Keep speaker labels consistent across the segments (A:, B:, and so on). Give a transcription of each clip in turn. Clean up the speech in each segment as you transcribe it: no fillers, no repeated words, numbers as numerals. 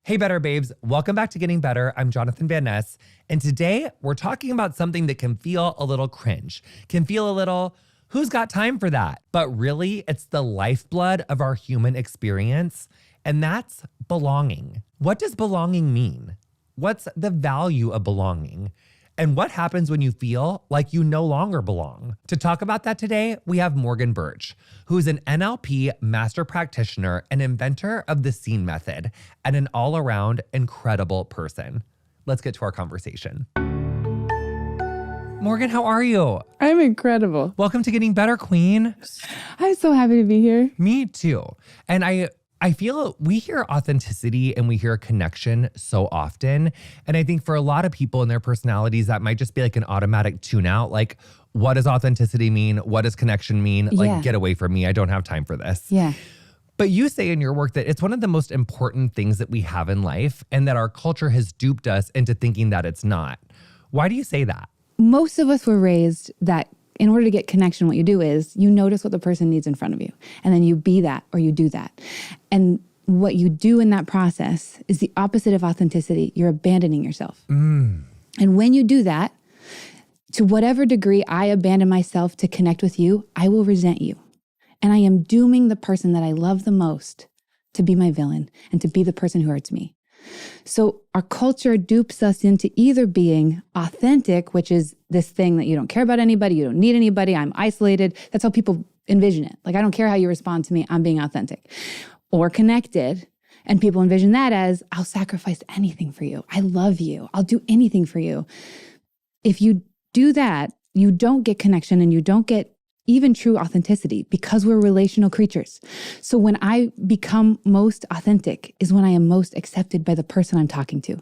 A: Hey, Better Babes. Welcome back to Getting Better. I'm Jonathan Van Ness. And today we're talking about something that can feel a little cringe, can feel a little, who's got time for that? But really, it's the lifeblood of our human experience. And that's belonging. What does belonging mean? What's the value of belonging? And what happens when you feel like you no longer belong? To talk about that today, we have Morgan Burch, who's an NLP master practitioner and inventor of the SCENE method and an all-around incredible person. Let's get to our conversation. Morgan, how are you?
B: I'm incredible.
A: Welcome to Getting Better, Queen.
B: I'm so happy to be here.
A: Me too. And I feel we hear authenticity and we hear connection so often. And I think for a lot of people and their personalities, that might just be like an automatic tune out. Like, what does authenticity mean? What does connection mean? Like, get away from me. I don't have time for this.
B: Yeah.
A: But you say in your work that it's one of the most important things that we have in life and that our culture has duped us into thinking that it's not. Why do you say that?
B: Most of us were raised that in order to get connection, what you do is you notice what the person needs in front of you. And then you be that or you do that. And what you do in that process is the opposite of authenticity. You're abandoning yourself. And when you do that, to whatever degree I abandon myself to connect with you, I will resent you. And I am dooming the person that I love the most to be my villain and to be the person who hurts me. So our culture dupes us into either being authentic, which is this thing that you don't care about anybody, you don't need anybody, I'm isolated. That's how people envision it. Like, I don't care how you respond to me, I'm being authentic. Or connected, and people envision that as, I'll sacrifice anything for you. I love you. I'll do anything for you. If you do that, you don't get connection and you don't get even true authenticity because we're relational creatures. So when I become most authentic is when I am most accepted by the person I'm talking to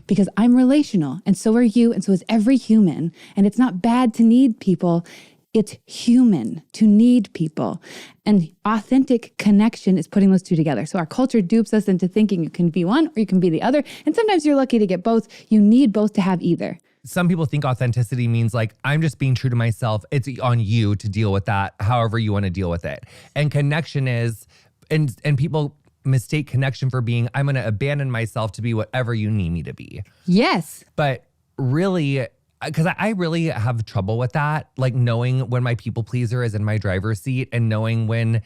B: because I'm relational and so are you and so is every human. And it's not bad to need people. It's human to need people. And authentic connection is putting those two together. So our culture dupes us into thinking you can be one or you can be the other. And sometimes you're lucky to get both. You need both to have either.
A: Some people think authenticity means like, I'm just being true to myself. It's on you to deal with that, however you want to deal with it. And connection is, and people mistake connection for being, I'm going to abandon myself to be whatever you need me to be.
B: Yes.
A: But really, because I really have trouble with that, like knowing when my people pleaser is in my driver's seat and knowing when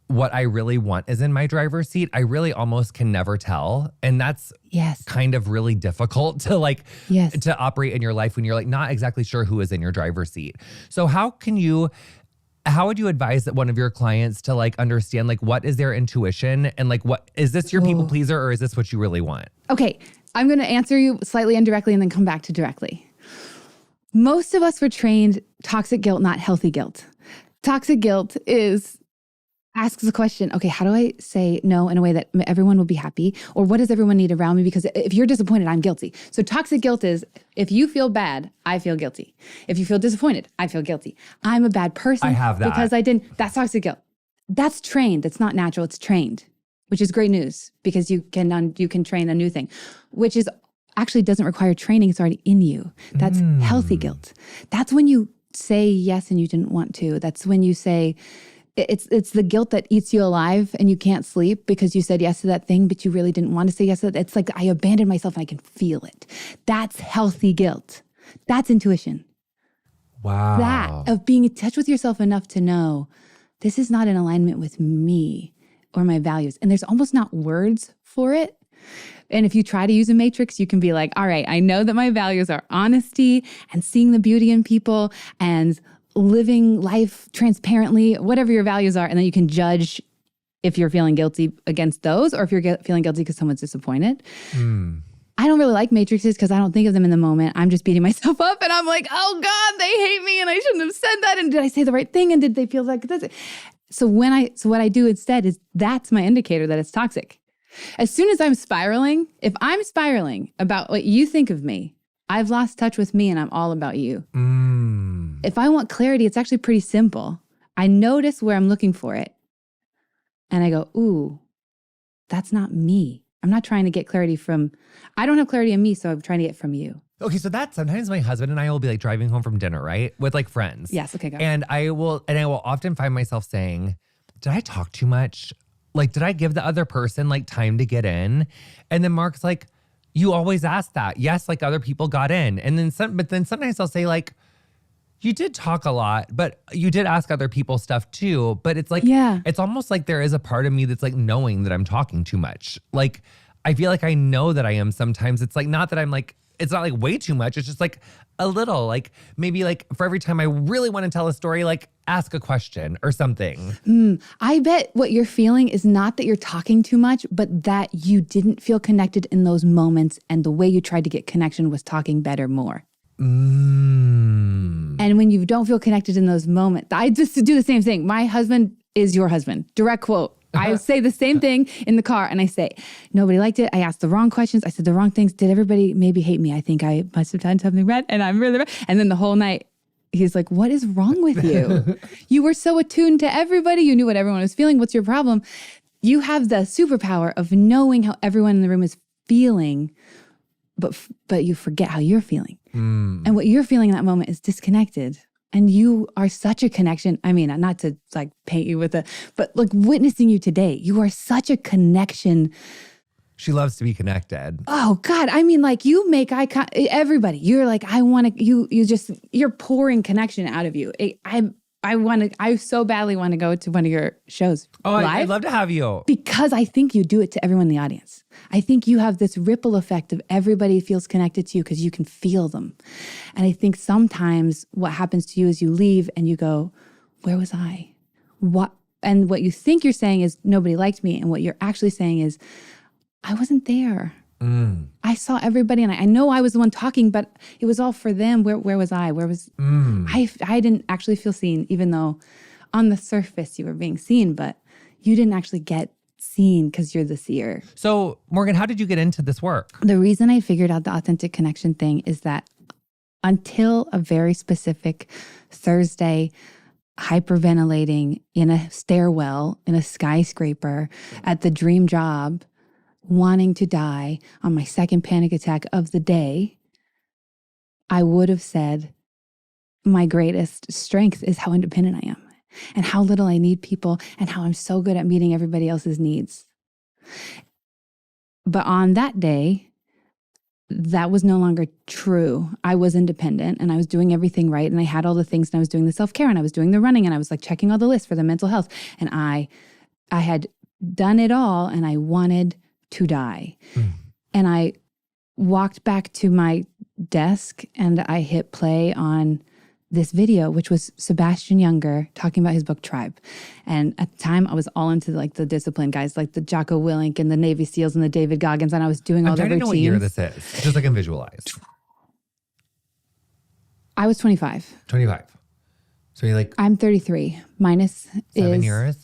A: what I really want is in my driver's seat. I really almost can never tell. And that's kind of really difficult to to operate in your life when you're like not exactly sure who is in your driver's seat. So how would you advise that one of your clients to like understand like what is their intuition and like what is this your people pleaser or is this what you really want?
B: Okay, I'm going to answer you slightly indirectly and then come back to directly. Most of us were trained toxic guilt, not healthy guilt. Toxic guilt asks the question, okay, how do I say no in a way that everyone will be happy? Or what does everyone need around me? Because if you're disappointed, I'm guilty. So toxic guilt is, if you feel bad, I feel guilty. If you feel disappointed, I feel guilty. I'm a bad person.
A: I have that.
B: Because I didn't. That's toxic guilt. That's trained. It's not natural. It's trained, which is great news because you can train a new thing, which is actually doesn't require training. It's already in you. That's healthy guilt. That's when you say yes and you didn't want to. That's when you say, it's the guilt that eats you alive and you can't sleep because you said yes to that thing, but you really didn't want to say yes to that. It's like, I abandoned myself and I can feel it. That's healthy guilt. That's intuition.
A: Wow.
B: That of being in touch with yourself enough to know this is not in alignment with me or my values. And there's almost not words for it. And if you try to use a matrix, you can be like, all right, I know that my values are honesty and seeing the beauty in people and living life transparently, whatever your values are. And then you can judge if you're feeling guilty against those or if you're feeling guilty because someone's disappointed. I don't really like matrices because I don't think of them in the moment. I'm just beating myself up and I'm like, oh God, they hate me and I shouldn't have said that. And did I say the right thing? And did they feel like this? So what I do instead is that's my indicator that it's toxic. As soon as I'm spiraling, if I'm spiraling about what you think of me, I've lost touch with me and I'm all about you. If I want clarity, it's actually pretty simple. I notice where I'm looking for it. And I go, ooh, that's not me. I'm not trying to get clarity from, I don't have clarity in me, so I'm trying to get from you.
A: Okay, so that sometimes my husband and I will be like driving home from dinner, right? With like friends.
B: Yes, okay, go.
A: And I will often find myself saying, did I talk too much? Like, did I give the other person like time to get in? And then Mark's like, you always ask that. Yes, like other people got in. And then but then sometimes I'll say like, you did talk a lot, but you did ask other people stuff too. But it's like, it's almost like there is a part of me that's like knowing that I'm talking too much. Like, I feel like I know that I am sometimes. It's like, not that I'm like, it's not like way too much. It's just like a little, like maybe like for every time I really want to tell a story, like ask a question or something.
B: I bet what you're feeling is not that you're talking too much, but that you didn't feel connected in those moments. And the way you tried to get connection was talking better, more. And when you don't feel connected in those moments, I just do the same thing. My husband is your husband. Direct quote. I say the same thing in the car and I say, nobody liked it. I asked the wrong questions. I said the wrong things. Did everybody maybe hate me? I think I must have done something bad and I'm really bad. And then the whole night, he's like, what is wrong with you? You were so attuned to everybody. You knew what everyone was feeling. What's your problem? You have the superpower of knowing how everyone in the room is feeling, but you forget how you're feeling. And what you're feeling in that moment is disconnected. And you are such a connection. I mean, not to like paint you with but like witnessing you today, you are such a connection.
A: She loves to be connected.
B: Oh God. I mean, like you make everybody, you're like, I want to, you're pouring connection out of you. I so badly want to go to one of your shows.
A: Oh, I'd love to have you.
B: Because I think you do it to everyone in the audience. I think you have this ripple effect of everybody feels connected to you because you can feel them. And I think sometimes what happens to you is you leave and you go, where was I? And what you think you're saying is nobody liked me. And what you're actually saying is, I wasn't there. I saw everybody and I know I was the one talking, but it was all for them. Where was I? I didn't actually feel seen, even though on the surface you were being seen, but you didn't actually get seen because you're the seer.
A: So Morgan, how did you get into this work?
B: The reason I figured out the authentic connection thing is that until a very specific Thursday, hyperventilating in a stairwell, in a skyscraper, at the dream job, wanting to die on my second panic attack of the day, I would have said, my greatest strength is how independent I am and how little I need people and how I'm so good at meeting everybody else's needs. But on that day, that was no longer true. I was independent and I was doing everything right. And I had all the things and I was doing the self-care and I was doing the running and I was like checking all the lists for the mental health. And I had done it all and I wanted to die. And I walked back to my desk and I hit play on this video, which was Sebastian Younger talking about his book Tribe. And at the time I was all into like the discipline guys, like the Jocko Willink and the Navy SEALs and the David Goggins. And I was doing all the routines.
A: I'm trying to know what year this is, just so I can visualize.
B: I was 25.
A: 25. So you're like...
B: I'm 33. Minus
A: 7 years?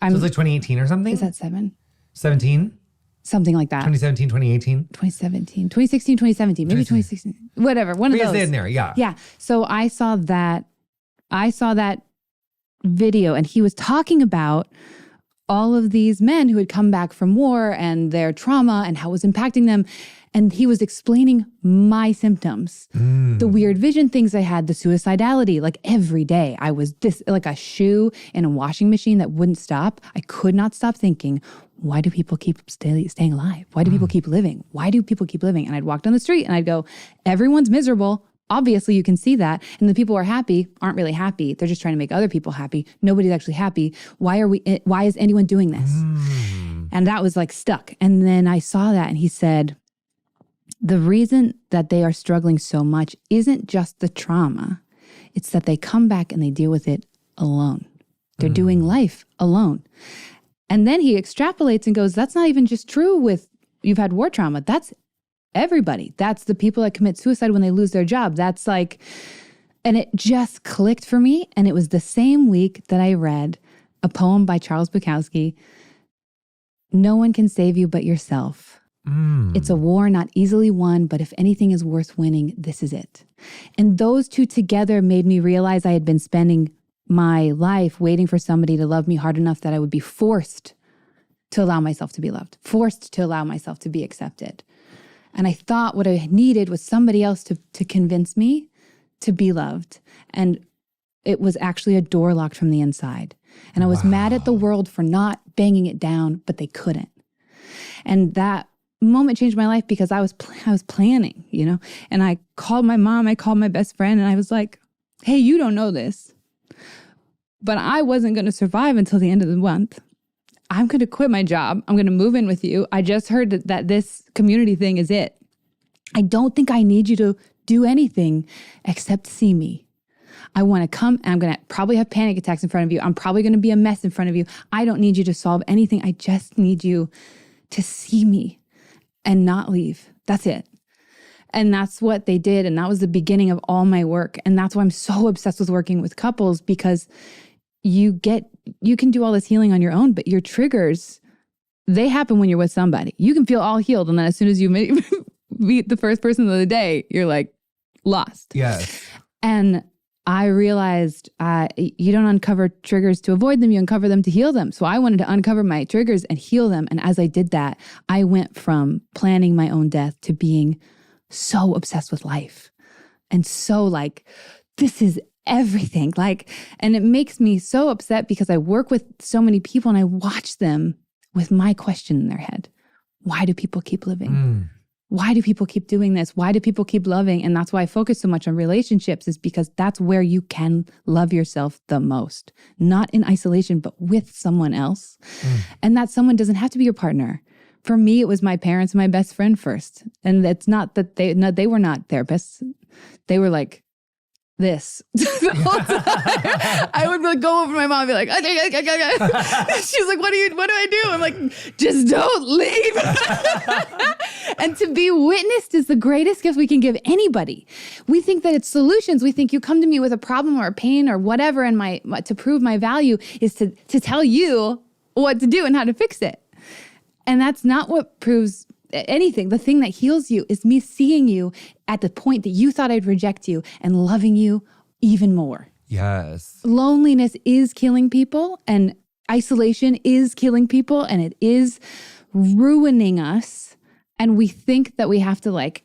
A: So it's like 2018 or something?
B: Is that 7?
A: 17?
B: Something like that.
A: 2017, 2018?
B: 2017, 2016, 2017, maybe 2016, whatever, one of those.
A: In there, yeah.
B: Yeah. So I saw that video and he was talking about all of these men who had come back from war and their trauma and how it was impacting them. And he was explaining my symptoms, the weird vision things I had, the suicidality. Like every day I was like a shoe in a washing machine that wouldn't stop. I could not stop thinking, why do people keep staying alive? Why do people keep living? Why do people keep living? And I'd walk down the street and I'd go, everyone's miserable. Obviously you can see that. And the people who are happy aren't really happy. They're just trying to make other people happy. Nobody's actually happy. Why is anyone doing this? And that was like stuck. And then I saw that and he said, the reason that they are struggling so much isn't just the trauma. It's that they come back and they deal with it alone. They're doing life alone. And then he extrapolates and goes, that's not even just true with you've had war trauma. That's everybody. That's the people that commit suicide when they lose their job. That's like, and it just clicked for me. And it was the same week that I read a poem by Charles Bukowski, No one can save you but yourself. It's a war not easily won, but if anything is worth winning, this is it. And those two together made me realize I had been spending my life waiting for somebody to love me hard enough that I would be forced to allow myself to be loved, forced to allow myself to be accepted. And I thought what I needed was somebody else to convince me to be loved. And It was actually a door locked from the inside. And I was mad at the world for not banging it down, but they couldn't. And that moment changed my life because I was planning, you know, and I called my mom, I called my best friend, and I was like, hey, you don't know this, but I wasn't going to survive until the end of the month. I'm going to quit my job. I'm going to move in with you. I just heard that this community thing is it. I don't think I need you to do anything except see me. I want to come and I'm going to probably have panic attacks in front of you. I'm probably going to be a mess in front of you. I don't need you to solve anything. I just need you to see me and not leave. That's it. And that's what they did. And that was the beginning of all my work. And that's why I'm so obsessed with working with couples, because you can do all this healing on your own, but your triggers, they happen when you're with somebody. You can feel all healed. And then as soon as you meet the first person of the day, you're like lost.
A: Yes.
B: And I realized you don't uncover triggers to avoid them, you uncover them to heal them. So I wanted to uncover my triggers and heal them. And as I did that, I went from planning my own death to being so obsessed with life. And so like, this is everything. And it makes me so upset because I work with so many people and I watch them with my question in their head. Why do people keep living? Why do people keep doing this? Why do people keep loving? And that's why I focus so much on relationships, is because that's where you can love yourself the most. Not in isolation, but with someone else. And that someone doesn't have to be your partner. For me, it was my parents and my best friend first. And it's not that they were not therapists. They were like this the whole time. I would like, go over to my mom and be like, she's like, what do I do? I'm like, just don't leave. And to be witnessed is the greatest gift we can give anybody. We think that it's solutions. We think you come to me with a problem or a pain or whatever, and to prove my value is to tell you what to do and how to fix it. And that's not what proves anything. The thing that heals you is me seeing you at the point that you thought I'd reject you and loving you even more.
A: Yes.
B: Loneliness is killing people, and isolation is killing people, and it is ruining us. And we think that we have to like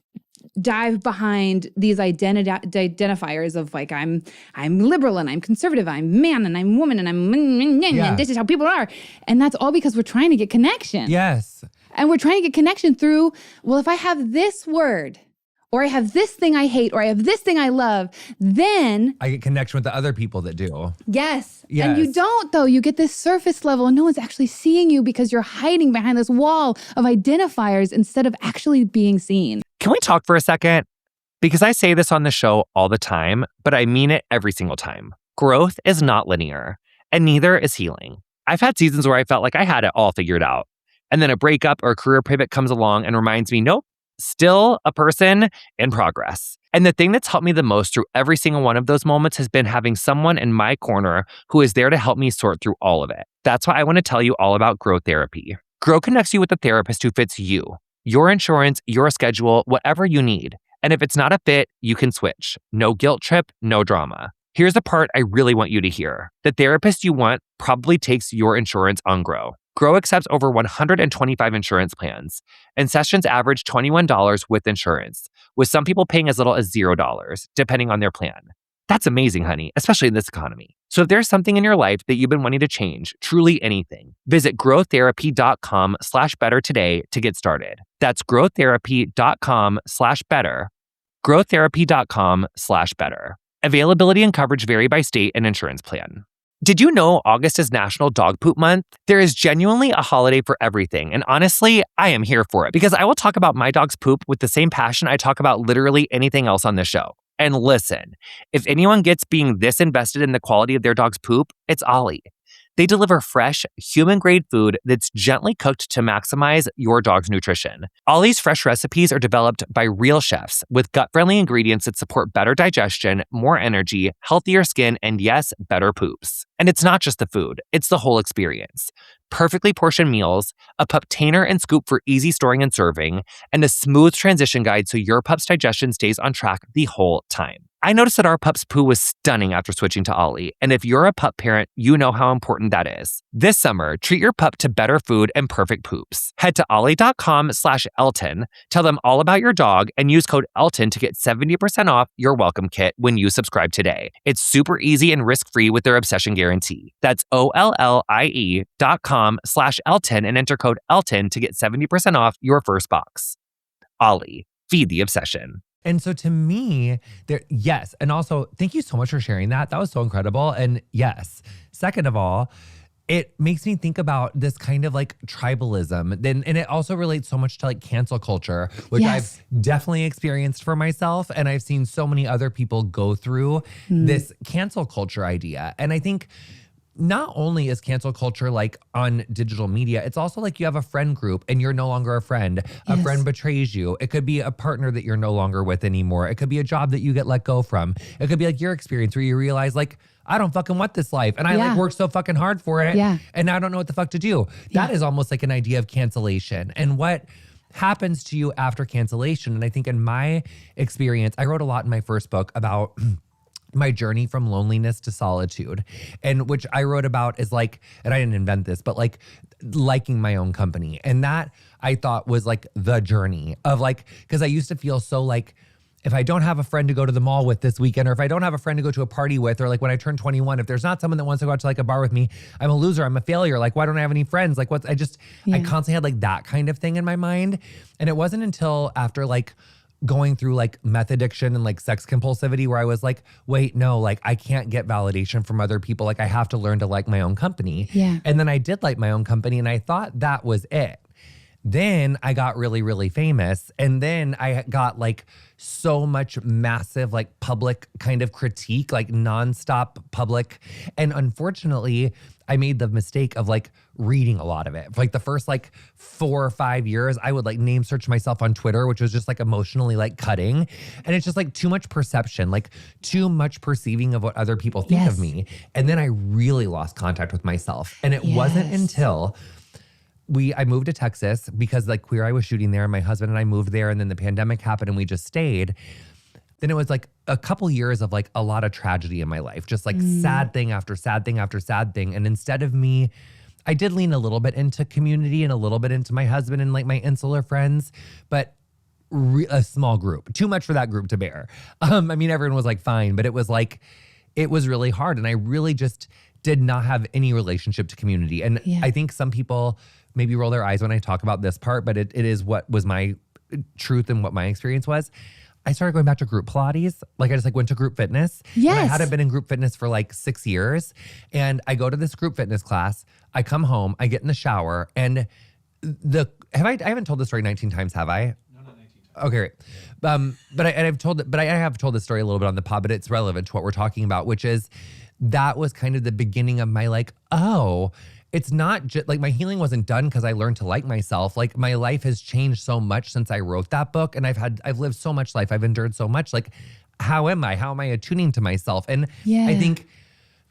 B: dive behind these identifiers of like, I'm liberal and I'm conservative, I'm man and I'm woman and and this is how people are. And that's all because we're trying to get connection.
A: Yes.
B: And we're trying to get connection through, well, if I have this word, or I have this thing I hate, or I have this thing I love, then
A: I get connection with the other people that do.
B: Yes.
A: Yes.
B: And you don't, though. You get this surface level and no one's actually seeing you because you're hiding behind this wall of identifiers instead of actually being seen.
C: Can we talk for a second? Because I say this on the show all the time, but I mean it every single time. Growth is not linear, and neither is healing. I've had seasons where I felt like I had it all figured out. And then a breakup or a career pivot comes along and reminds me, nope, still a person in progress. And the thing that's helped me the most through every single one of those moments has been having someone in my corner who is there to help me sort through all of it. That's why I want to tell you all about Grow Therapy. Grow connects you with a therapist who fits you, your insurance, your schedule, whatever you need. And if it's not a fit, you can switch. No guilt trip, no drama. Here's the part I really want you to hear. The therapist you want probably takes your insurance on Grow. Grow accepts over 125 insurance plans, and sessions average $21 with insurance, with some people paying as little as $0, depending on their plan. That's amazing, honey, especially in this economy. So if there's something in your life that you've been wanting to change, truly anything, visit growtherapy.com/better today to get started. That's growtherapy.com/better. growtherapy.com/better. Availability and coverage vary by state and insurance plan. Did you know August is National Dog Poop Month? There is genuinely a holiday for everything. And honestly, I am here for it because I will talk about my dog's poop with the same passion I talk about literally anything else on this show. And listen, if anyone gets being this invested in the quality of their dog's poop, it's OLLIE. They deliver fresh, human-grade food that's gently cooked to maximize your dog's nutrition. OLLIE's fresh recipes are developed by real chefs with gut-friendly ingredients that support better digestion, more energy, healthier skin, and yes, better poops. And it's not just the food, it's the whole experience. Perfectly portioned meals, a pup tainer and scoop for easy storing and serving, and a smooth transition guide so your pup's digestion stays on track the whole time. I noticed that our pup's poo was stunning after switching to OLLIE. And if you're a pup parent, you know how important that is. This summer, treat your pup to better food and perfect poops. Head to ollie.com/Elton, tell them all about your dog, and use code Elton to get 70% off your welcome kit when you subscribe today. It's super easy and risk-free with their obsession guarantee. That's OLLIE.com/Elton and enter code Elton to get 70% off your first box. OLLIE, feed the obsession.
A: And so to me, yes. And also, thank you so much for sharing that. That was so incredible. And yes, second of all, it makes me think about this kind of like tribalism. And it also relates so much to like cancel culture, which I've definitely experienced for myself. And I've seen so many other people go through this cancel culture idea. And I think not only is cancel culture like on digital media, it's also like you have a friend group and you're no longer a friend. A friend betrays you. It could be a partner that you're no longer with anymore. It could be a job that you get let go from. It could be like your experience where you realize like, I don't fucking want this life. And I like worked so fucking hard for it. And now I don't know what the fuck to do. That is almost like an idea of cancellation. And what happens to you after cancellation? And I think in my experience, I wrote a lot in my first book about my journey from loneliness to solitude. And which I wrote about is like, and I didn't invent this, but like liking my own company. And that I thought was like the journey of like, because I used to feel so like, if I don't have a friend to go to the mall with this weekend, or if I don't have a friend to go to a party with, or like when I turn 21, if there's not someone that wants to go out to like a bar with me, I'm a loser, I'm a failure. Like, why don't I have any friends? Like I constantly had like that kind of thing in my mind. And it wasn't until after like going through like meth addiction and like sex compulsivity where I was like, wait, no, like I can't get validation from other people. Like I have to learn to like my own company. And then I did like my own company and I thought that was it. Then I got really, really famous. And then I got like so much massive, like public kind of critique, like nonstop public. And unfortunately, I made the mistake of like reading a lot of it. For like the first like 4 or 5 years, I would like name search myself on Twitter, which was just like emotionally like cutting. And it's just like too much perception, like too much perceiving of what other people think of me. And then I really lost contact with myself. And it wasn't until I moved to Texas because like Queer Eye was shooting there and my husband and I moved there and then the pandemic happened and we just stayed. Then it was like a couple years of like a lot of tragedy in my life, just like sad thing after sad thing after sad thing. And instead of me, I did lean a little bit into community and a little bit into my husband and like my insular friends, but a small group, too much for that group to bear. I mean, everyone was like fine, but it was like, it was really hard. And I really just did not have any relationship to community. And I think some people maybe roll their eyes when I talk about this part, but it is what was my truth and what my experience was. I started going back to group Pilates. Like I just like went to group fitness. And I hadn't been in group fitness for like 6 years. And I go to this group fitness class. I come home, I get in the shower and I haven't told this story 19 times, have I?
D: No, not 19 times.
A: Okay, great. But I have told this story a little bit on the pod, but it's relevant to what we're talking about, which is that was kind of the beginning of my like, oh, it's not just like my healing wasn't done because I learned to like myself. Like my life has changed so much since I wrote that book and I've lived so much life. I've endured so much. Like, how am I attuning to myself? And I think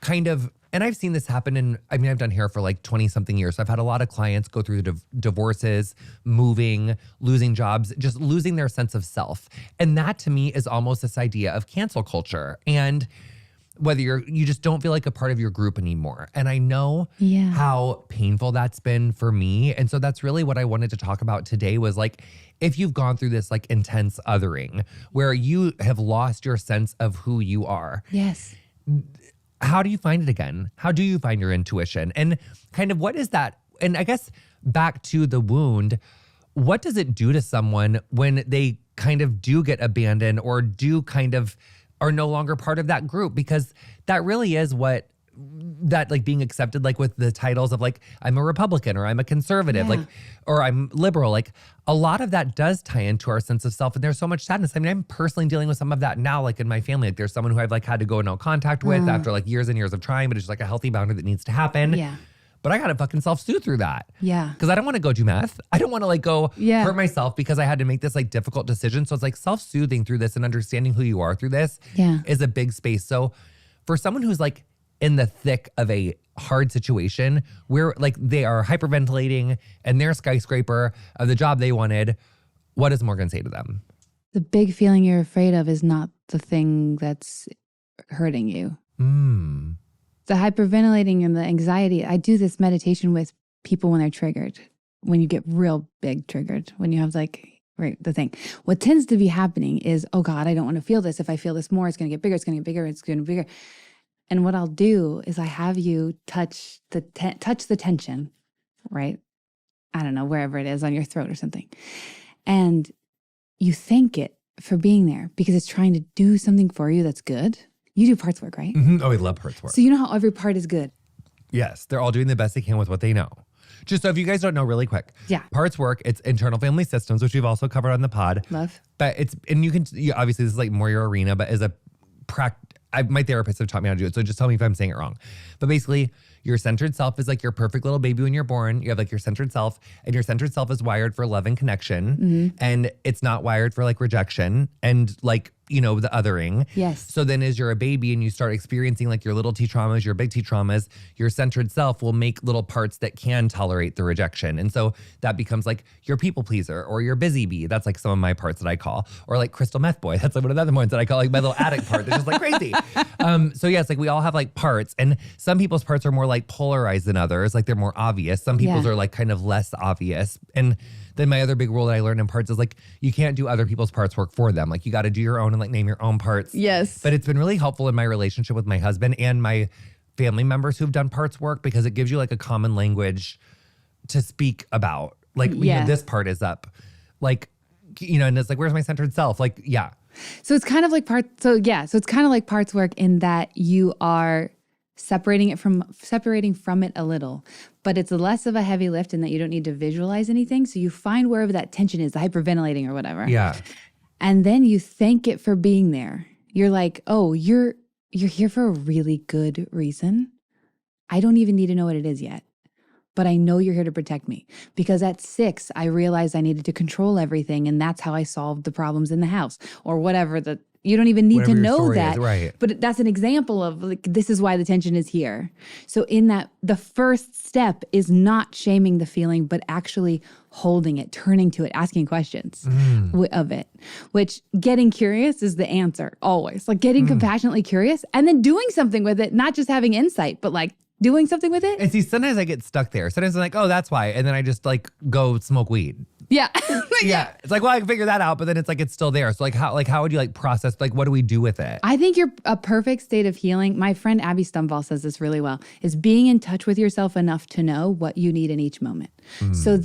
A: kind of, and I've seen this happen I've done hair for like 20 something years. So I've had a lot of clients go through the divorces, moving, losing jobs, just losing their sense of self. And that to me is almost this idea of cancel culture. And whether you just don't feel like a part of your group anymore. And I know how painful that's been for me. And so that's really what I wanted to talk about today was like, if you've gone through this like intense othering where you have lost your sense of who you are. How do you find it again? How do you find your intuition? And kind of what is that? And I guess back to the wound, what does it do to someone when they kind of do get abandoned or do kind of are no longer part of that group? Because that really is what that like being accepted, like with the titles of like, I'm a Republican or I'm a conservative, like, or I'm liberal. Like a lot of that does tie into our sense of self. And there's so much sadness. I mean, I'm personally dealing with some of that now, like in my family, like there's someone who I've like had to go no contact with after like years and years of trying, but it's just like a healthy boundary that needs to happen. But I got to fucking self-soothe through that. Because I don't want to go do meth. I don't want to like go hurt myself because I had to make this like difficult decision. So it's like self-soothing through this and understanding who you are through this is a big space. So for someone who's like in the thick of a hard situation where like they are hyperventilating and they're a skyscraper of the job they wanted, what does Morgan say to them?
B: The big feeling you're afraid of is not the thing that's hurting you. The hyperventilating and the anxiety. I do this meditation with people when they're triggered, when you get real big triggered, when you have like, right, the thing. What tends to be happening is, oh God, I don't want to feel this. If I feel this more, it's going to get bigger, it's going to get bigger, it's going to get bigger. And what I'll do is I have you touch the tension, right? I don't know, wherever it is on your throat or something. And you thank it for being there because it's trying to do something for you that's good. You do parts work, right?
A: Mm-hmm. Oh, we love parts work.
B: So you know how every part is good.
A: Yes, they're all doing the best they can with what they know. Just so if you guys don't know really quick.
B: Yeah.
A: Parts work, it's internal family systems, which we've also covered on the pod.
B: Love.
A: But obviously this is like more your arena, but as a my therapists have taught me how to do it. So just tell me if I'm saying it wrong. But basically, your centered self is like your perfect little baby when you're born. You have like your centered self, and your centered self is wired for love and connection. And it's not wired for like rejection and like, the othering.
B: Yes.
A: So then as you're a baby and you start experiencing like your little T traumas, your big T traumas, your centered self will make little parts that can tolerate the rejection. And so that becomes like your people pleaser or your busy bee. That's like some of my parts that I call. Or like crystal meth boy. That's like one of the other ones that I call like my little addict part. That's just like crazy. So yeah, it's like we all have like parts, and some people's parts are more like polarized than others. Like they're more obvious. Some people's are like kind of less obvious. And then my other big rule that I learned in parts is like, you can't do other people's parts work for them. Like you got to do your own and like name your own parts.
B: Yes.
A: But it's been really helpful in my relationship with my husband and my family members who've done parts work because it gives you like a common language to speak about. Like, this part is up. Like, and it's like, where's my centered self? Like, yeah.
B: So it's kind of like so it's kind of like parts work in that you are separating from it a little, but it's less of a heavy lift in that you don't need to visualize anything. So you find wherever that tension is, the hyperventilating or whatever.
A: Yeah.
B: And then you thank it for being there. You're like, oh, you're here for a really good reason. I don't even need to know what it is yet, but I know you're here to protect me. Because at 6, I realized I needed to control everything, and that's how I solved the problems in the house or whatever. You don't even need to know that.
A: Right.
B: But that's an example of like, this is why the tension is here. So in that, the first step is not shaming the feeling, but actually holding it, turning to it, asking questions of it, which getting curious is the answer always. Like getting compassionately curious and then doing something with it, not just having insight, but like doing something with it.
A: And see, sometimes I get stuck there. Sometimes I'm like, oh, that's why. And then I just like go smoke weed.
B: Yeah.
A: Yeah. It's like, well, I can figure that out, but then it's like, it's still there. So like, how would you like process, like, what do we do with it?
B: I think you're a perfect state of healing. My friend Abby Stumval says this really well, is being in touch with yourself enough to know what you need in each moment. So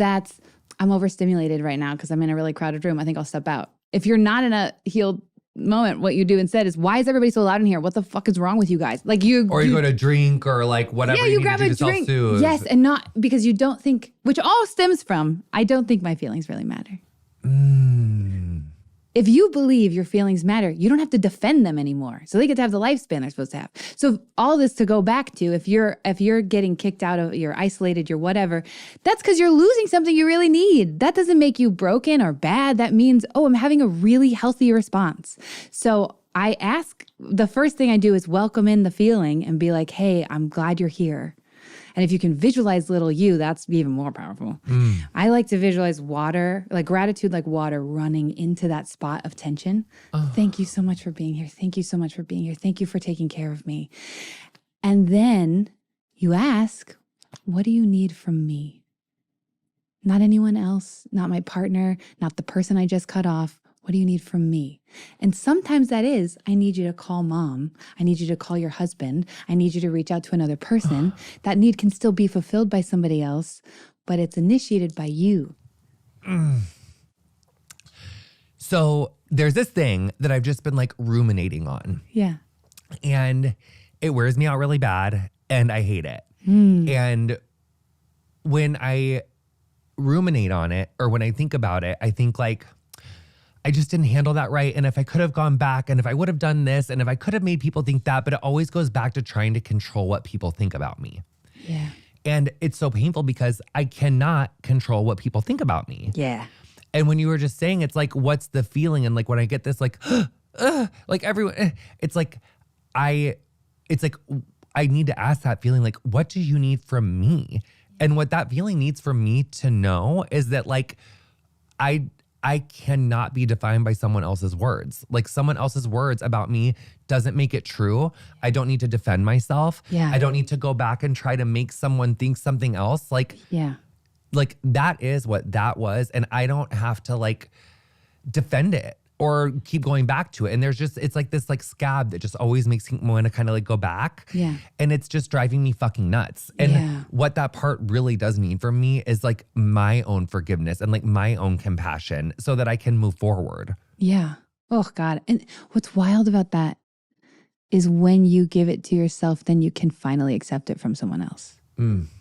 B: I'm overstimulated right now because I'm in a really crowded room. I think I'll step out. If you're not in a healed moment, what you do instead is, why is everybody so loud in here? What the fuck is wrong with you guys? Like you go
A: to drink or like whatever.
B: Yeah,
A: you
B: grab
A: need to
B: a
A: do
B: drink.
A: Self-soothe.
B: Yes, and not because you don't think, which all stems from, I don't think my feelings really matter. If you believe your feelings matter, you don't have to defend them anymore. So they get to have the lifespan they're supposed to have. So all this to go back to, if you're getting kicked out of, you're isolated, you're whatever, that's because you're losing something you really need. That doesn't make you broken or bad. That means, oh, I'm having a really healthy response. So the first thing I do is welcome in the feeling and be like, hey, I'm glad you're here. And if you can visualize little you, that's even more powerful. I like to visualize water, like gratitude, like water running into that spot of tension. Thank you so much for being here. Thank you so much for being here. Thank you for taking care of me. And then you ask, what do you need from me? Not anyone else, not my partner, not the person I just cut off. What do you need from me? And sometimes that is, I need you to call mom. I need you to call your husband. I need you to reach out to another person. That need can still be fulfilled by somebody else, but it's initiated by you.
A: So there's this thing that I've just been like ruminating on.
B: Yeah.
A: And it wears me out really bad and I hate it. And when I ruminate on it or when I think about it, I think like, I just didn't handle that right. And if I could have gone back and if I would have done this and if I could have made people think that, but it always goes back to trying to control what people think about me.
B: Yeah.
A: And it's so painful because I cannot control what people think about me.
B: Yeah.
A: And when you were just saying, it's like, what's the feeling? And like, when I get this, like, like everyone, it's like, I need to ask that feeling, like, what do you need from me? And what that feeling needs from me to know is that like, I cannot be defined by someone else's words. Like someone else's words about me doesn't make it true. I don't need to defend myself.
B: Yeah.
A: I don't need to go back and try to make someone think something else. Like that is what that was. And I don't have to like defend it or keep going back to it. And it's like this like scab that just always makes me want to kind of like go back.
B: Yeah.
A: And it's just driving me fucking nuts. And what that part really does mean for me is like my own forgiveness and like my own compassion so that I can move forward.
B: Yeah. Oh God. And what's wild about that is when you give it to yourself, then you can finally accept it from someone else.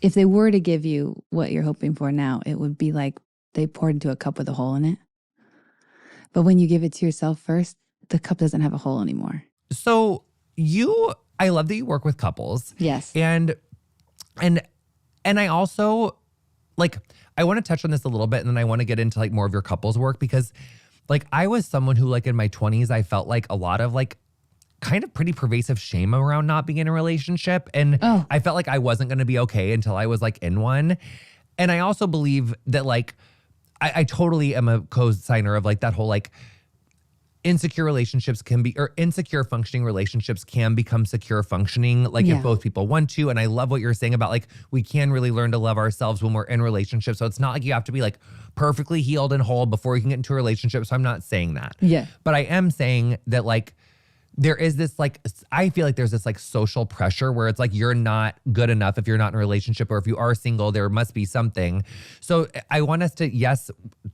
B: If they were to give you what you're hoping for now, it would be like they poured into a cup with a hole in it. But when you give it to yourself first, the cup doesn't have a hole anymore.
A: So I love that you work with couples.
B: Yes.
A: And I also like, I want to touch on this a little bit and then I want to get into like more of your couples work because like I was someone who like in my 20s, I felt like a lot of like kind of pretty pervasive shame around not being in a relationship. And I felt like I wasn't going to be okay until I was like in one. And I also believe that like, I totally am a co-signer of like that whole like insecure functioning relationships can become secure functioning like if both people want to. And I love what you're saying about like we can really learn to love ourselves when we're in relationships. So it's not like you have to be like perfectly healed and whole before you can get into a relationship. So I'm not saying that.
B: Yeah.
A: But I am saying that like there is this like, I feel like there's this like social pressure where it's like you're not good enough if you're not in a relationship, or if you are single, there must be something. So I want us to,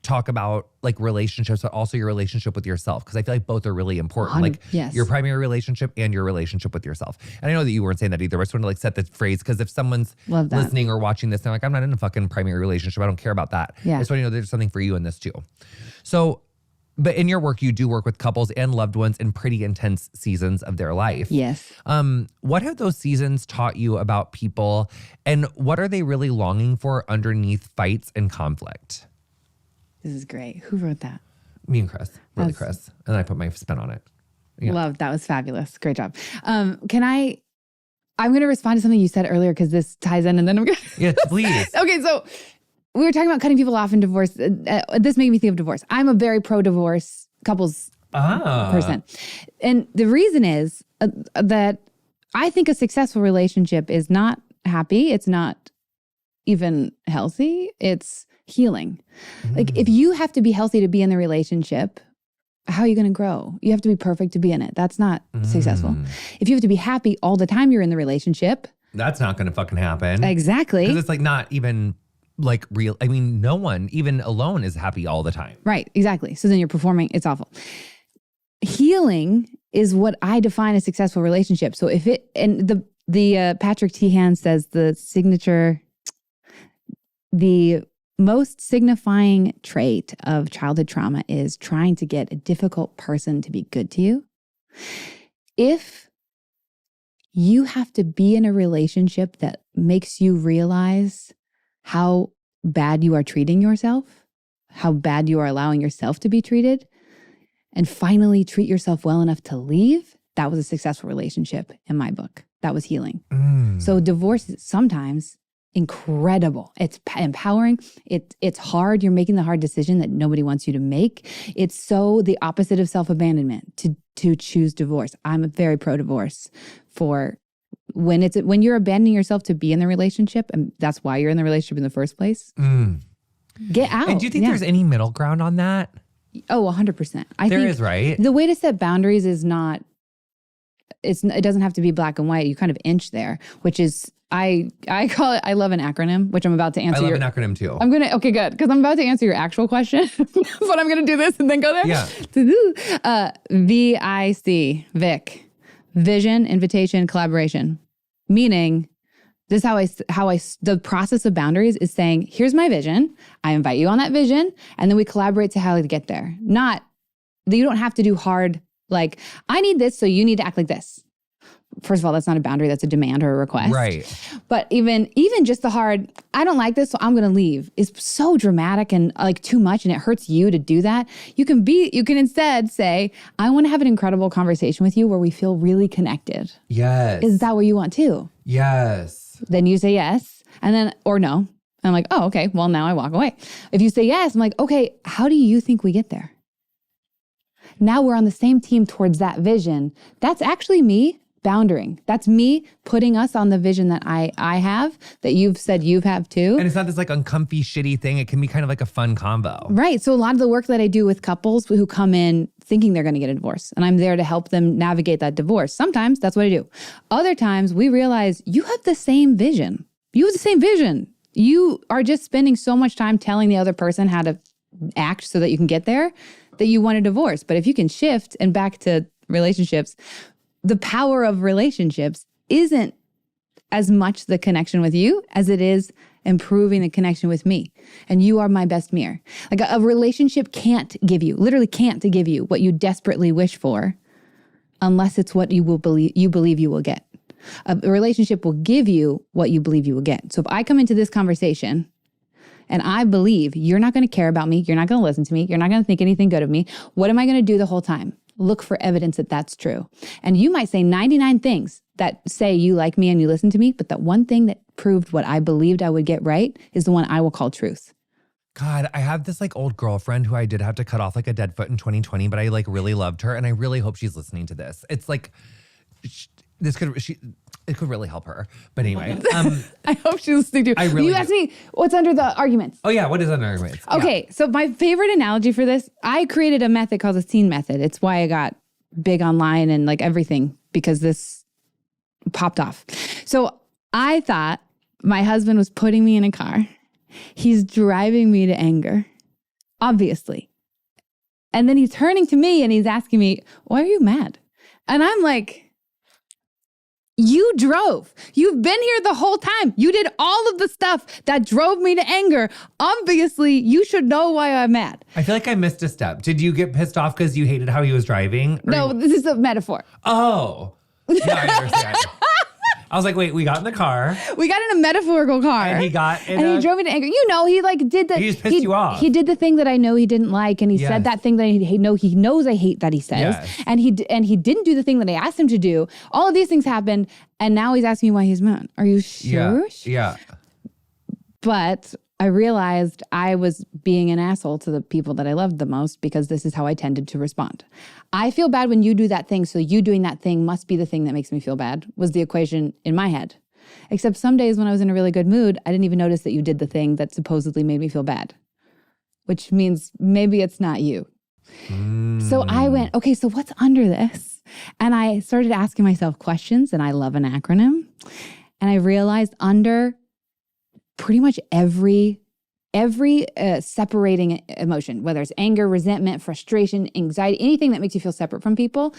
A: talk about like relationships, but also your relationship with yourself. Cause I feel like both are really important. Like your primary relationship and your relationship with yourself. And I know that you weren't saying that either, but I just want to like set the phrase. Cause if someone's listening or watching this, they're like, I'm not in a fucking primary relationship. I don't care about that. I just want to know there's something for you in this too. So, but in your work, you do work with couples and loved ones in pretty intense seasons of their life.
B: Yes.
A: What have those seasons taught you about people, and what are they really longing for underneath fights and conflict?
B: This is great. Who wrote that?
A: Me and Chris. Chris. And I put my spin on it.
B: Love. That was fabulous. Great job. I'm going to respond to something you said earlier because this ties in and then I'm going to.
A: Yes, please.
B: Okay, so we were talking about cutting people off in divorce. This made me think of divorce. I'm a very pro-divorce couples person. And the reason is that I think a successful relationship is not happy. It's not even healthy. It's healing. Like if you have to be healthy to be in the relationship, how are you going to grow? You have to be perfect to be in it. That's not successful. If you have to be happy all the time you're in the relationship.
A: That's not going to fucking happen.
B: Exactly.
A: Because it's like not even like real. I mean, no one, even alone, is happy all the time.
B: Right, exactly. So then you're performing, it's awful. Healing is what I define a successful relationship. So if it, and the Patrick T. Hand says the most signifying trait of childhood trauma is trying to get a difficult person to be good to you. If you have to be in a relationship that makes you realize how bad you are treating yourself, how bad you are allowing yourself to be treated, and finally treat yourself well enough to leave, that was a successful relationship in my book. That was healing. So divorce is sometimes incredible. It's empowering. It's hard. You're making the hard decision that nobody wants you to make. It's so the opposite of self-abandonment to choose divorce. I'm very pro-divorce for when you're abandoning yourself to be in the relationship, and that's why you're in the relationship in the first place. Get out.
A: And do you think there's any middle ground on that?
B: Oh, 100%. I
A: there
B: think
A: is, right?
B: The way to set boundaries is not, it doesn't have to be black and white. You kind of inch there, which is, I call it, I love an acronym, which I'm about to answer.
A: I love an acronym too.
B: Okay, good. Because I'm about to answer your actual question. But I'm going to do this and then go there.
A: Yeah.
B: VIC, Vic, vision, invitation, collaboration. Meaning, this is the process of boundaries is saying, here's my vision. I invite you on that vision. And then we collaborate to how to get there. Not, you don't have to do hard, like, I need this, so you need to act like this. First of all, that's not a boundary, that's a demand or a request.
A: Right.
B: But even just the hard, I don't like this, so I'm gonna leave, is so dramatic and like too much, and it hurts you to do that. You can instead say, I wanna have an incredible conversation with you where we feel really connected.
A: Yes.
B: Is that what you want too?
A: Yes.
B: Then you say yes, and then, or no. And I'm like, oh, okay, well, now I walk away. If you say yes, I'm like, okay, how do you think we get there? Now we're on the same team towards that vision. That's actually me boundering. That's me putting us on the vision that I have, that you've said you have too.
A: And it's not this like uncomfy, shitty thing. It can be kind of like a fun combo.
B: Right. So a lot of the work that I do with couples who come in thinking they're going to get a divorce, and I'm there to help them navigate that divorce. Sometimes that's what I do. Other times we realize you have the same vision. You have the same vision. You are just spending so much time telling the other person how to act so that you can get there, that you want a divorce. But if you can shift, and back to relationships, the power of relationships isn't as much the connection with you as it is improving the connection with me. And you are my best mirror. Like a relationship can't give you, literally can't give you what you desperately wish for unless it's what you believe you will get. A relationship will give you what you believe you will get. So if I come into this conversation and I believe you're not going to care about me, you're not going to listen to me, you're not going to think anything good of me, what am I going to do the whole time? Look for evidence that that's true. And you might say 99 things that say you like me and you listen to me, but that one thing that proved what I believed I would get right is the one I will call truth.
A: God, I have this like old girlfriend who I did have to cut off like a dead foot in 2020, but I like really loved her. And I really hope she's listening to this. It's like, it could really help her. But anyway.
B: I hope she's listening to you. You asked me what's under the arguments.
A: Oh yeah, what is under arguments?
B: Okay, so my favorite analogy for this, I created a method called the scene method. It's why I got big online and like everything, because this popped off. So I thought my husband was putting me in a car. He's driving me to anger, obviously. And then he's turning to me and he's asking me, why are you mad? And I'm like, you drove. You've been here the whole time. You did all of the stuff that drove me to anger. Obviously, you should know why I'm mad.
A: I feel like I missed a step. Did you get pissed off because you hated how he was driving?
B: No, this is a metaphor.
A: Oh. Yeah, I understand. I was like, wait, we got in the car.
B: We got in a metaphorical car.
A: And he
B: drove me to anger. You know, he like did the...
A: He just pissed you off.
B: He did the thing that I know he didn't like, and he said that thing that he knows I hate that he says.
A: Yes.
B: And he didn't do the thing that I asked him to do. All of these things happened, and now he's asking me why he's mad. Are you sure?
A: Yeah.
B: But I realized I was being an asshole to the people that I loved the most because this is how I tended to respond. I feel bad when you do that thing, so you doing that thing must be the thing that makes me feel bad, was the equation in my head. Except some days when I was in a really good mood, I didn't even notice that you did the thing that supposedly made me feel bad, which means maybe it's not you. So I went, okay, so what's under this? And I started asking myself questions, and I love an acronym. And I realized under pretty much every separating emotion, whether it's anger, resentment, frustration, anxiety, anything that makes you feel separate from people,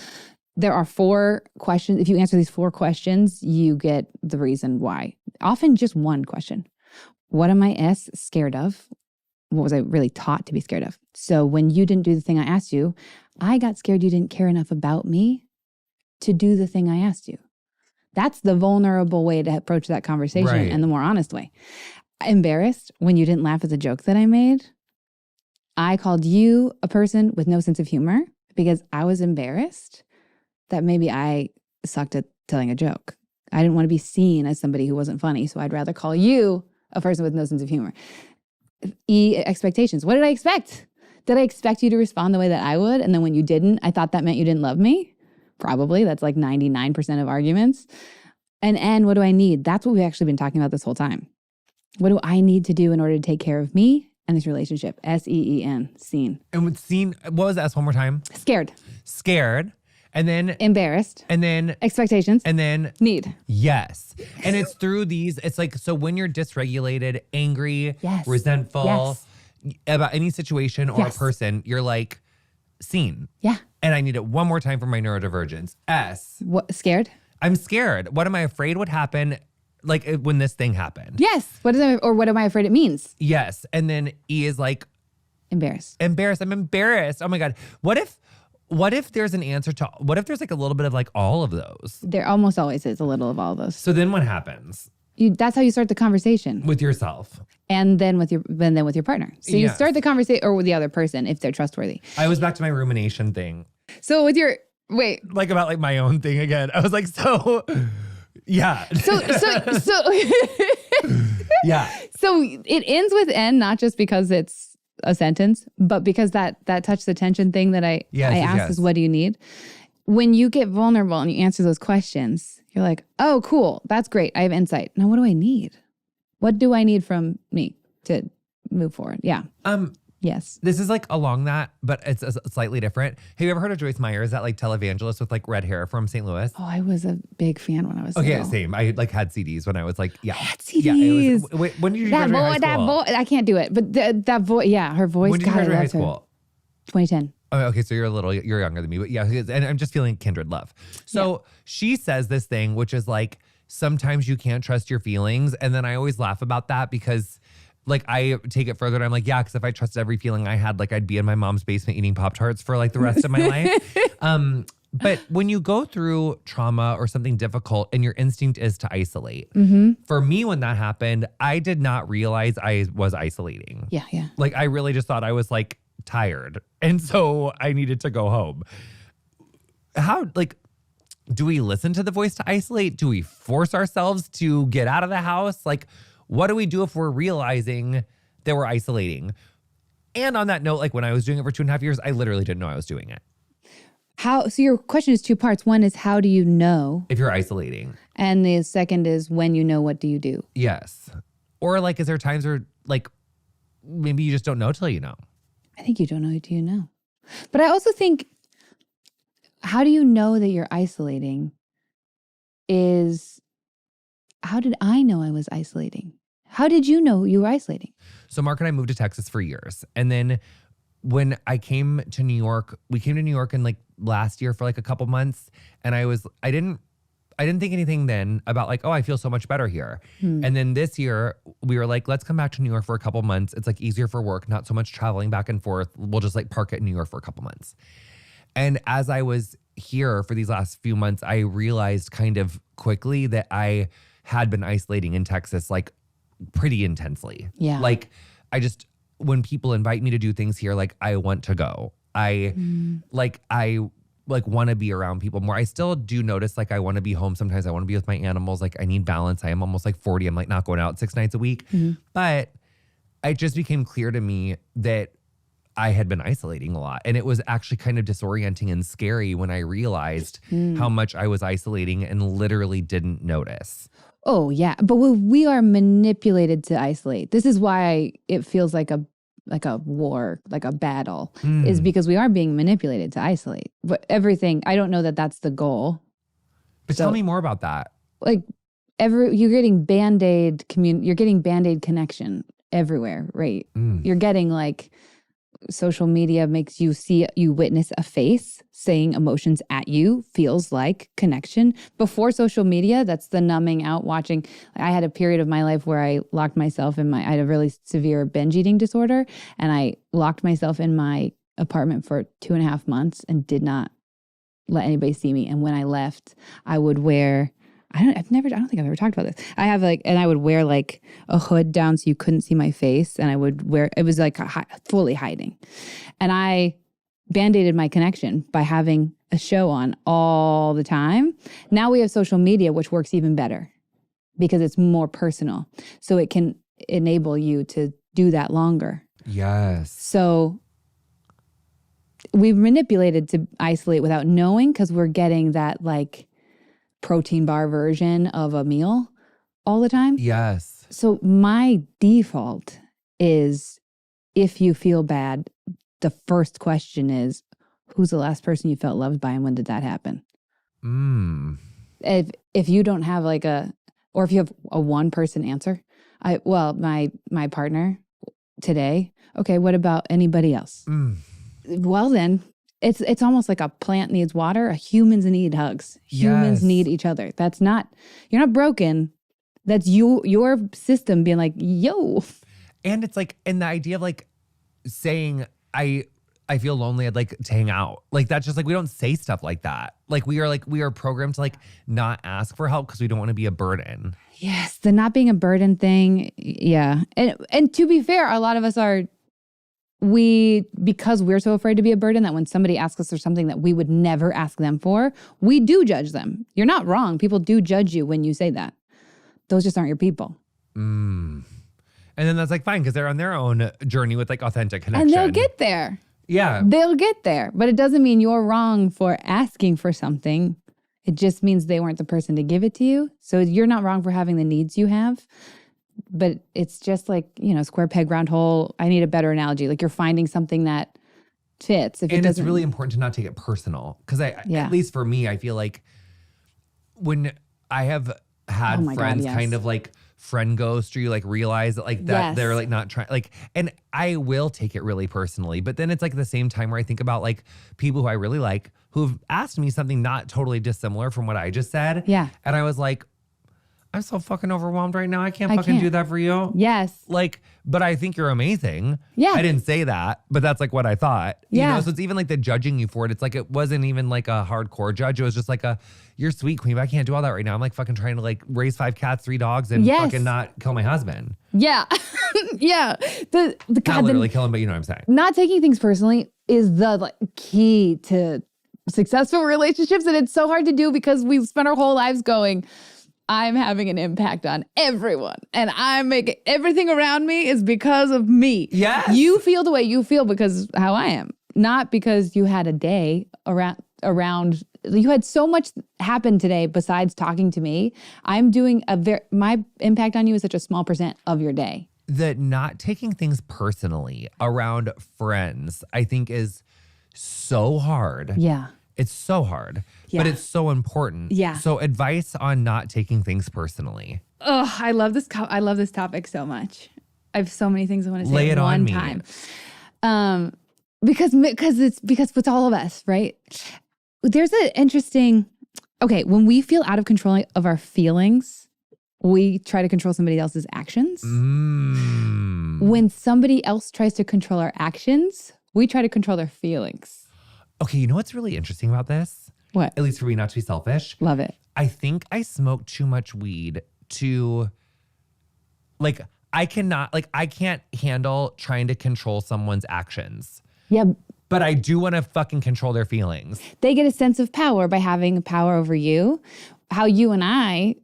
B: there are 4 questions. If you answer these 4 questions, you get the reason why. Often just one question. What am I scared of? What was I really taught to be scared of? So when you didn't do the thing I asked you, I got scared you didn't care enough about me to do the thing I asked you. That's the vulnerable way to approach that conversation,
A: right,
B: and the more honest way. Embarrassed when you didn't laugh at the joke that I made. I called you a person with no sense of humor because I was embarrassed that maybe I sucked at telling a joke. I didn't want to be seen as somebody who wasn't funny, so I'd rather call you a person with no sense of humor. Expectations. What did I expect? Did I expect you to respond the way that I would? And then when you didn't, I thought that meant you didn't love me? Probably. That's like 99% of arguments. And what do I need? That's what we've actually been talking about this whole time. What do I need to do in order to take care of me and this relationship? SEEN, seen.
A: And with seen, what was the S one more time?
B: Scared.
A: Scared. And then
B: embarrassed.
A: And then
B: expectations.
A: And then
B: need.
A: Yes. And it's through these, it's like, so when you're dysregulated, angry,
B: yes,
A: resentful about any situation or
B: yes,
A: a person, you're like, seen.
B: Yeah.
A: And I need it one more time for my neurodivergence. S.
B: What, scared?
A: I'm scared. What am I afraid would happen? Like when this thing happened.
B: Yes. What am I afraid it means?
A: Yes. And then E is like
B: embarrassed.
A: Embarrassed. I'm embarrassed. Oh my God. What if there's an answer to, what if there's like a little bit of like all of those?
B: There almost always is a little of all of those.
A: So then what happens?
B: That's how you start the conversation.
A: With yourself.
B: And then with your partner. So you start the conversation, or with the other person if they're trustworthy.
A: I was back to my rumination thing.
B: So with your,
A: like about like my own thing again. I was like, so yeah.
B: So
A: yeah.
B: So it ends with N, not just because it's a sentence, but because that touch the tension thing that I asked is, what do you need? When you get vulnerable and you answer those questions, you're like, oh, cool. That's great. I have insight. Now, what do I need? What do I need from me to move forward? Yeah. Yes.
A: This is like along that, but it's slightly different. Have you ever heard of Joyce Meyer? Is that like televangelist with like red hair from St. Louis?
B: Oh, I was a big fan when I was
A: little. Same. I like had CDs when I was like,
B: I had CDs.
A: Yeah, when did you graduate high school?
B: That voice, I can't do it. But that voice, her voice.
A: When did you graduate high school?
B: 2010.
A: Oh, okay. So you're younger than me, but yeah, and I'm just feeling kindred love. So she says this thing, which is like, sometimes you can't trust your feelings. And then I always laugh about that because like I take it further and I'm like, yeah, because if I trusted every feeling I had, like I'd be in my mom's basement eating Pop-Tarts for like the rest of my life. But when you go through trauma or something difficult and your instinct is to isolate, for me, when that happened, I did not realize I was isolating.
B: Yeah.
A: Like I really just thought I was like tired. And so I needed to go home. How, like, do we listen to the voice to isolate? Do we force ourselves to get out of the house? Like, what do we do if we're realizing that we're isolating? And on that note, like when I was doing it for 2.5 years, I literally didn't know I was doing it.
B: So your question is two parts. One is, how do you know
A: if you're isolating?
B: And the second is, when you know, what do you do?
A: Yes. Or like, is there times where like maybe you just don't know till you know?
B: I think you don't know till you know. But I also think, how do you know that you're isolating is, how did I know I was isolating? How did you know you were isolating?
A: So Mark and I moved to Texas for years. And then when I came to New York, we came to New York in like last year for like a couple months. And I didn't think anything then about like, oh, I feel so much better here. And then this year we were like, let's come back to New York for a couple months. It's like easier for work, not so much traveling back and forth. We'll just like park it in New York for a couple months. And as I was here for these last few months, I realized kind of quickly that I had been isolating in Texas like pretty intensely.
B: Yeah.
A: Like when people invite me to do things here, like I want to go. I want to be around people more. I still do notice like I want to be home. Sometimes I want to be with my animals. Like I need balance. I am almost like 40. I'm like not going out 6 nights a week. But it just became clear to me that I had been isolating a lot. And it was actually kind of disorienting and scary when I realized how much I was isolating and literally didn't notice.
B: Oh, yeah. But we are manipulated to isolate. This is why it feels like a war, like a battle, is because we are being manipulated to isolate. But everything, I don't know that that's the goal.
A: But tell me more about that.
B: Like you're getting Band-Aid connection everywhere, right? You're getting like, social media makes you witness a face saying emotions at you, feels like connection. Before social media, that's the numbing out watching. I had a period of my life where I locked myself I had a really severe binge eating disorder, and I locked myself in my apartment for 2.5 months and did not let anybody see me. And when I left, I would wear, I don't think I've ever talked about this. I would wear like a hood down so you couldn't see my face. And it was like fully hiding. And I Band-Aided my connection by having a show on all the time. Now we have social media, which works even better because it's more personal. So it can enable you to do that longer.
A: Yes.
B: So we've manipulated to isolate without knowing, because we're getting that like protein bar version of a meal all the time.
A: Yes.
B: So my default is, if you feel bad, the first question is, who's the last person you felt loved by and when did that happen? If you don't have or if you have a one person answer, my partner today. Okay, what about anybody else? Well then, it's almost like a plant needs water. Humans need hugs. Humans need each other. You're not broken. That's your system being like, yo.
A: And it's like, and the idea of like saying, I feel lonely, I'd like to hang out. Like that's just like, we don't say stuff like that. Like we are programmed to like not ask for help because we don't want to be a burden.
B: Yes, the not being a burden thing. Yeah. And to be fair, a lot of us are, because we're so afraid to be a burden, that when somebody asks us for something that we would never ask them for, we do judge them. You're not wrong. People do judge you when you say that. Those just aren't your people.
A: And then that's like fine because they're on their own journey with like authentic connection.
B: And they'll get there.
A: Yeah.
B: They'll get there. But it doesn't mean you're wrong for asking for something. It just means they weren't the person to give it to you. So you're not wrong for having the needs you have. But it's just like, square peg, round hole. I need a better analogy. Like you're finding something that fits.
A: And it's really important to not take it personal. Because at least for me, I feel like when I have had friends kind of like friend ghost or you like realize that like that they're like not trying like, and I will take it really personally. But then it's like the same time where I think about like people who I really like who've asked me something not totally dissimilar from what I just said.
B: Yeah.
A: And I was like, I'm so fucking overwhelmed right now. I can't do that for you.
B: Yes.
A: Like, but I think you're amazing.
B: Yeah.
A: I didn't say that, but that's like what I thought.
B: Yeah.
A: So it's even like the judging you for it. It's like, it wasn't even like a hardcore judge. It was just like you're sweet, queen, but I can't do all that right now. I'm like fucking trying to like raise 5 cats, 3 dogs and fucking not kill my husband.
B: Yeah. Yeah.
A: Not literally kill him, but you know what I'm saying.
B: Not taking things personally is the like key to successful relationships. And it's so hard to do because we spend our whole lives going, I'm having an impact on everyone. And I'm making everything around me is because of me.
A: Yes.
B: You feel the way you feel because how I am. Not because you had a day around you had so much happen today besides talking to me. I'm doing my impact on you is such a small % of your day.
A: That not taking things personally around friends, I think is so hard.
B: Yeah.
A: It's so hard, but it's so important.
B: Yeah.
A: So advice on not taking things personally.
B: Oh, I love this. I love this topic so much. I have so many things I want to say
A: Lay it
B: at one
A: on me.
B: time. Because with all of us, right? There's an interesting, when we feel out of control of our feelings, we try to control somebody else's actions. When somebody else tries to control our actions, we try to control their feelings.
A: Okay, you know what's really interesting about this?
B: What?
A: At least for me, not to be selfish.
B: Love it.
A: I think I smoke too much weed to, like, I can't handle trying to control someone's actions.
B: Yeah.
A: But I do want to fucking control their feelings.
B: They get a sense of power by having power over you. How you and I,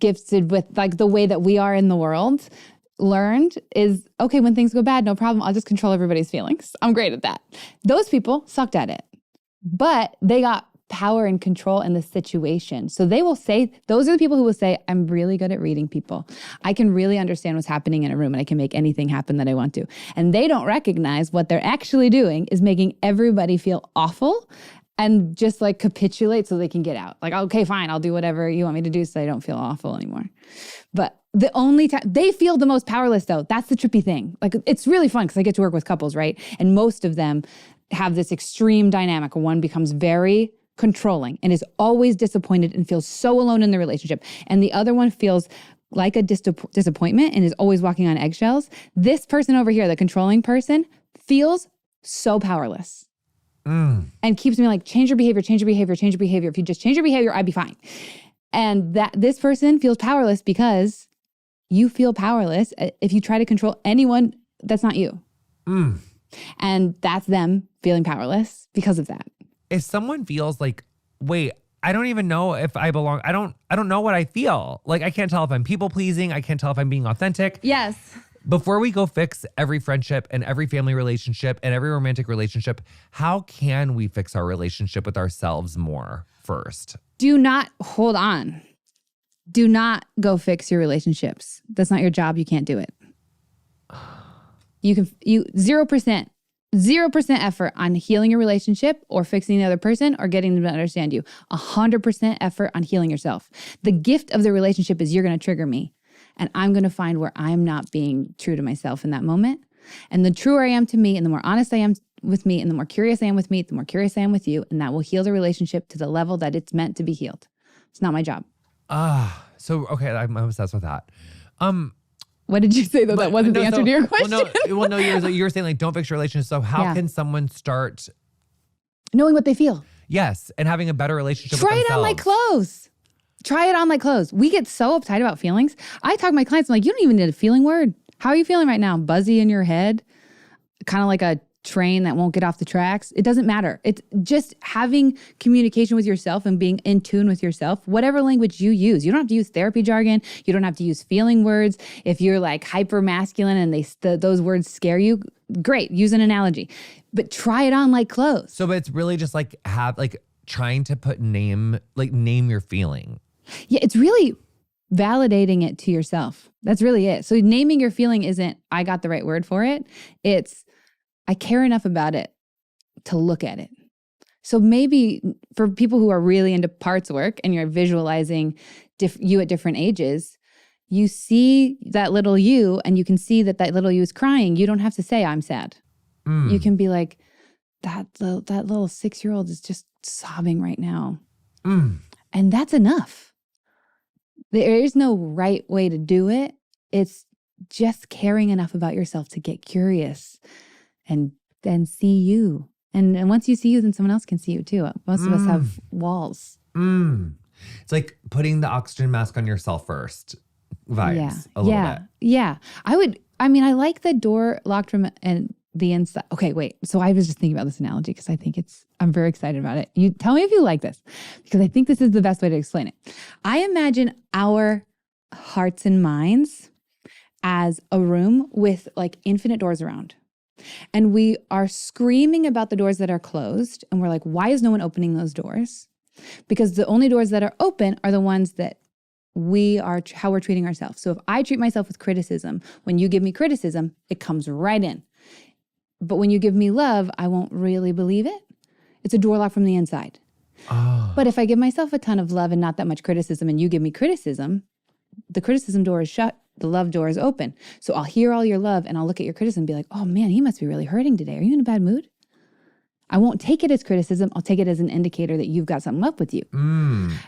B: gifted with like the way that we are in the world, learned is, okay, when things go bad, no problem. I'll just control everybody's feelings. I'm great at that. Those people sucked at it, but they got power and control in the situation. So they will say, those are the people who will say, I'm really good at reading people. I can really understand what's happening in a room and I can make anything happen that I want to. And they don't recognize what they're actually doing is making everybody feel awful and just like capitulate so they can get out. Like, okay, fine, I'll do whatever you want me to do so I don't feel awful anymore. But the only time they feel the most powerless though, that's the trippy thing. Like it's really fun because I get to work with couples, right? And most of them have this extreme dynamic. One becomes very controlling and is always disappointed and feels so alone in the relationship. And the other one feels like a disappointment and is always walking on eggshells. This person over here, the controlling person, feels so powerless. And keeps me like, change your behavior, change your behavior, change your behavior. If you just change your behavior, I'd be fine. And that this person feels powerless because you feel powerless if you try to control anyone that's not you. And that's them feeling powerless because of that.
A: If someone feels like, wait, I don't even know if I belong. I don't know what I feel. Like I can't tell if I'm people pleasing. I can't tell if I'm being authentic.
B: Yes.
A: Before we go fix every friendship and every family relationship and every romantic relationship, how can we fix our relationship with ourselves more first?
B: Do not hold on. Do not go fix your relationships. That's not your job. You can't do it. You 0% effort on healing your relationship or fixing the other person or getting them to understand you. 100% effort on healing yourself. The gift of the relationship is you're going to trigger me. And I'm going to find where I'm not being true to myself in that moment. And the truer I am to me and the more honest I am with me and the more curious I am with me, the more curious I am with you. And that will heal the relationship to the level that it's meant to be healed. It's not my job.
A: So, okay, I'm obsessed with that.
B: What did you say though? That wasn't the answer to your question.
A: Well, no, you were saying like, don't fix your relationship. So how can someone start?
B: Knowing what they feel.
A: Yes, and having a better relationship
B: Try
A: with themselves.
B: it on like clothes. Try it on like clothes. We get so uptight about feelings. I talk to my clients, I'm like, you don't even need a feeling word. How are you feeling right now? Buzzy in your head? Kind of like a train that won't get off the tracks. It doesn't matter. It's just having communication with yourself and being in tune with yourself, whatever language you use. You don't have to use therapy jargon. You don't have to use feeling words. If you're like hyper masculine and those words scare you, great, use an analogy. But try it on like clothes.
A: So it's really just like trying to name your feeling.
B: Yeah, it's really validating it to yourself. That's really it. So naming your feeling isn't, I got the right word for it. It's, I care enough about it to look at it. So maybe for people who are really into parts work and you're visualizing you at different ages, you see that little you and you can see that little you is crying. You don't have to say, I'm sad. You can be like, that little 6-year-old is just sobbing right now. And that's enough. There is no right way to do it. It's just caring enough about yourself to get curious and then see you. And once you see you, then someone else can see you too. Most of us have walls.
A: It's like putting the oxygen mask on yourself first vibes a little bit.
B: Yeah. I like the door locked from the inside. Okay, wait. So I was just thinking about this analogy because I think I'm very excited about it. You tell me if you like this, because I think this is the best way to explain it. I imagine our hearts and minds as a room with like infinite doors around. And we are screaming about the doors that are closed. And we're like, why is no one opening those doors? Because the only doors that are open are the ones that how we're treating ourselves. So if I treat myself with criticism, when you give me criticism, it comes right in. But when you give me love, I won't really believe it. It's a door lock from the inside. But if I give myself a ton of love and not that much criticism and you give me criticism, the criticism door is shut, the love door is open. So I'll hear all your love and I'll look at your criticism and be like, oh man, he must be really hurting today. Are you in a bad mood? I won't take it as criticism. I'll take it as an indicator that you've got something up with you.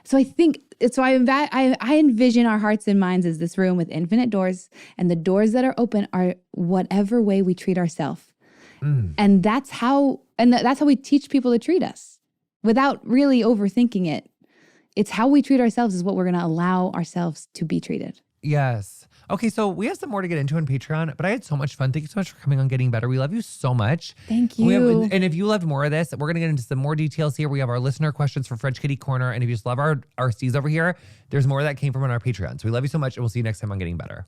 B: So I envision our hearts and minds as this room with infinite doors, and the doors that are open are whatever way we treat ourselves. And that's how we teach people to treat us without really overthinking it. It's how we treat ourselves is what we're going to allow ourselves to be treated.
A: Yes. Okay, so we have some more to get into on Patreon, but I had so much fun. Thank you so much for coming on Getting Better. We love you so much.
B: Thank you.
A: And if you loved more of this, we're going to get into some more details here. We have our listener questions for French Kitty Corner. And if you just love our C's over here, there's more that came from on our Patreon. So we love you so much, and we'll see you next time on Getting Better.